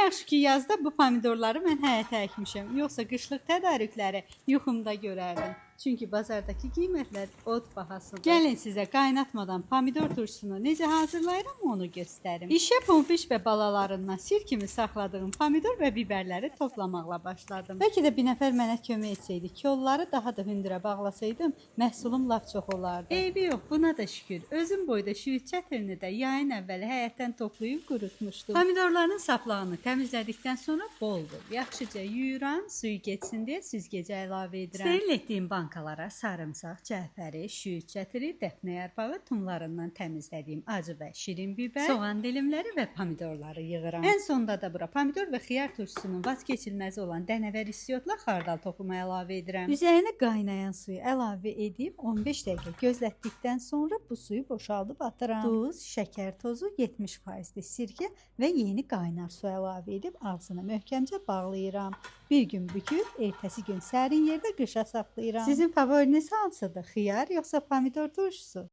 Yaxşı ki, yazda bu pomidorları mən həyətə əkmişəm. Yoxsa qışlıq tədarükləri yuxumda görərdim. Çünki bazardakı qiymətlər od bahasıdır. Gəlin sizə qaynatmadan pomidor turşusunu necə hazırlayıram onu göstərim. İşə pompiş və balalarından sir kimi saxladığım pomidor və biberləri toplamaqla başladım. Bəlkə də bir nəfər mənə kömək etsəydi, kolları daha da hündürə bağlasaydım, məhsulum lap çox olardı. Eybi yox, buna da şükür. Özüm boyda şüyüt çətirini də yayın əvvəli həyətdən toplayıb qurutmuşdum. Pomidorların saplağını təmizlədikdən sonra boldur. Yaxşıca yuyuram, suyu getsin deyə süzgəcə əlavə edirəm. Steril etdiyim bankalara sarımsaq, cəfəri, şüyüt çətiri, dəfnə yarpağı, tumlarından təmizlədiyim acı və şirin biber, soğan dilimləri və pomidorları yığıram. Ən sonda da bura pomidor və xiyar turşusunun vazkeçilməzi olan dənəvər istiotla xardal toxumu əlavə edirəm. Üzərinə qaynayan suyu əlavə edib 15 dəqiqə gözlətdikdən sonra bu suyu boşaldıb atıram. Duz, şəkər tozu, 70% sirkə və yeni qaynar su əlavə edib ağzını möhkəmcə bağlayıram. Bir gün büküb, ertəsi gün sərin yerdə qışa saxlayıram. Sizin favoriniz hansıdır? Xiyar yoxsa pomidor turşusu?